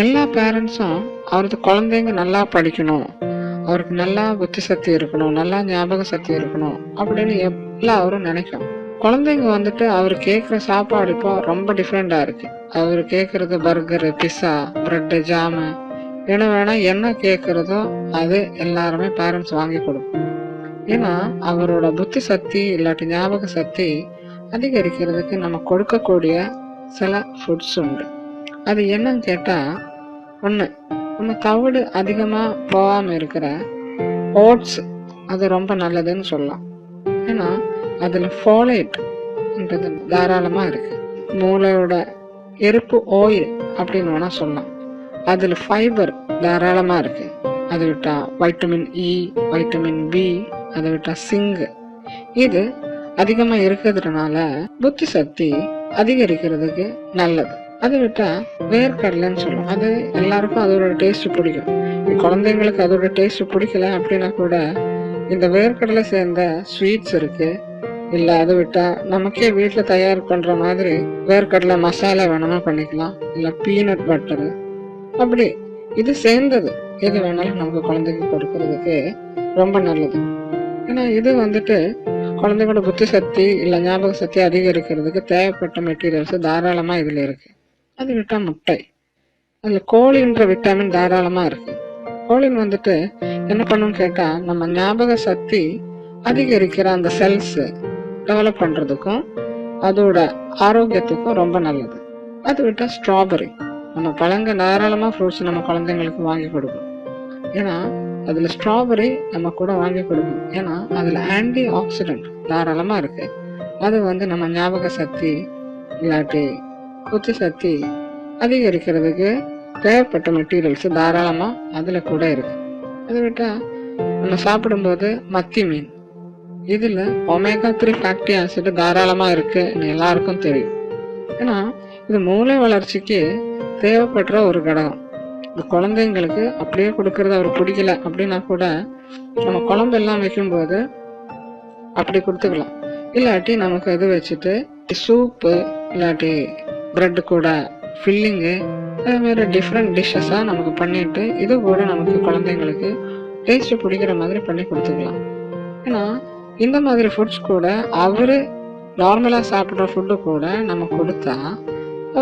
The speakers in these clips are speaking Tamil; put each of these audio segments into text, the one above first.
எல்லா பேரண்ட்ஸும் அவரது குழந்தைங்க நல்லா படிக்கணும், அவருக்கு நல்லா புத்தி சக்தி இருக்கணும், நல்லா ஞாபக சக்தி இருக்கணும் அப்படின்னு எல்லாரும் நினைக்கும். குழந்தைங்க வந்துட்டு அவர் கேட்குற சாப்பாடு இப்போ ரொம்ப டிஃப்ரெண்டா இருக்கு. அவர் கேட்கறது பர்கரு, பிஸ்ஸா, பிரெட்டு, ஜாமு என்ன கேட்கறதோ அது எல்லாருமே பேரண்ட்ஸ் வாங்கி கொடுக்கும். ஏன்னா அவரோட புத்தி சக்தி இல்லாட்டி ஞாபக சக்தி அதிகரிக்கிறதுக்கு நம்ம கொடுக்கக்கூடிய சில ஃபுட்ஸ் உண்டு. அது என்னன்னு கேட்டா, ஒன்று தவிடு அதிகமாக போகாமல் இருக்கிற ஓட்ஸ், அது ரொம்ப நல்லதுன்னு சொல்லலாம். ஏன்னா அதில் ஃபோலேட்ன்றது தாராளமாக இருக்கு. மூளையோட எருப்பு ஓயில் அப்படின்னு வேணா சொல்லலாம். அதில் ஃபைபர் தாராளமாக இருக்கு. அதை விட்டா வைட்டமின் இ, வைட்டமின் பி, அதை விட்டா சிங்கு, இது அதிகமாக இருக்கிறதுனால புத்தி சக்தி அதிகரிக்கிறதுக்கு நல்லது. அதை விட்டா வேர்க்கடலைன்னு சொல்லுவோம். அது எல்லாருக்கும் அதோட டேஸ்ட் பிடிக்கும். குழந்தைங்களுக்கு அதோட டேஸ்ட் பிடிக்கல அப்படின்னா கூட இந்த வேர்க்கடலை சேர்ந்த ஸ்வீட்ஸ் இருக்கு. இல்லை அதை விட்டா நமக்கே வீட்டில் தயார் பண்ணுற மாதிரி வேர்க்கடலை மசாலா வேணுமா பண்ணிக்கலாம். இல்லை பீனட் பட்டரு, அப்படி இது சேர்ந்தது எது வேணாலும் நமக்கு குழந்தைக்கு கொடுக்கறதுக்கு ரொம்ப நல்லது. ஏன்னா இது வந்துட்டு குழந்தைங்களோட புத்தி சக்தி இல்லை ஞாபக சக்தி அதிகரிக்கிறதுக்கு தேவைப்பட்ட மெட்டீரியல்ஸ் தாராளமாக இதில் இருக்கு. அது விட்டா முட்டை, அதில் கோழின்ற விட்டாமின் தாராளமாக இருக்கு. கோழின் வந்துட்டு என்ன பண்ணுன்னு கேட்டால், நம்ம ஞாபக சக்தி அதிகரிக்கிற அந்த செல்ஸ் டெவலப் பண்ணுறதுக்கும் அதோட ஆரோக்கியத்துக்கும் ரொம்ப நல்லது. அது விட்டா ஸ்ட்ராபெரி, நம்ம பழங்க தாராளமாக ஃப்ரூட்ஸ் நம்ம குழந்தைங்களுக்கு வாங்கி கொடுக்கும். ஏன்னா அதில் ஸ்ட்ராபெரி நம்ம கூட வாங்கி கொடுக்கும். ஏன்னா அதில் ஆன்டி ஆக்சிடென்ட் தாராளமாக இருக்கு. அது வந்து நம்ம ஞாபக சக்தி இல்லாட்டி புத்தி சக்தி அதிகரிக்கிறதுக்கு தேவைப்பட்ட மெட்டீரியல்ஸ் தாராளமாக அதில் கூட இருக்கு. அதை விட்டால் நம்ம சாப்பிடும்போது மத்தி மீன், இதில் ஒமேகா 3 ஃபேட்டி ஆசிட் தாராளமாக இருக்குன்னு எல்லாருக்கும் தெரியும். ஏன்னா இது மூளை வளர்ச்சிக்கு தேவைப்படுற ஒரு கடகம். இந்த குழந்தைங்களுக்கு அப்படியே கொடுக்கறது அவர் பிடிக்கல அப்படின்னா கூட நம்ம குழம்பெல்லாம் வைக்கும்போது அப்படி கொடுத்துக்கலாம். இல்லாட்டி நமக்கு இது வச்சுட்டு சூப்பு இல்லாட்டி பிரெட் கூட ஃபில்லிங்கு, அதே மாதிரி டிஃப்ரெண்ட் டிஷ்ஷஸாக நமக்கு பண்ணிட்டு இது கூட நமக்கு குழந்தைங்களுக்கு டேஸ்ட் பிடிக்கிற மாதிரி பண்ணி கொடுத்துக்கலாம். ஏன்னா இந்த மாதிரி ஃபுட்ஸ் கூட அவரு நார்மலாக சாப்பிட்ற ஃபுட்டு கூட நம்ம கொடுத்தா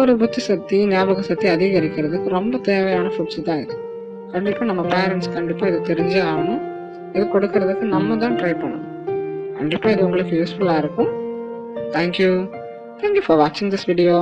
ஒரு புத்தி சக்தி ஞாபக சக்தி அதிகரிக்கிறதுக்கு ரொம்ப தேவையான ஃபுட்ஸ் தான் இது. கண்டிப்பாக நம்ம பேரண்ட்ஸ் கண்டிப்பாக இது தெரிஞ்சே ஆகணும். இது கொடுக்கறதுக்கு நம்ம தான் ட்ரை பண்ணணும். கண்டிப்பாக இது உங்களுக்கு யூஸ்ஃபுல்லாக இருக்கும். தேங்க்யூ ஃபார் வாட்சிங் திஸ் வீடியோ.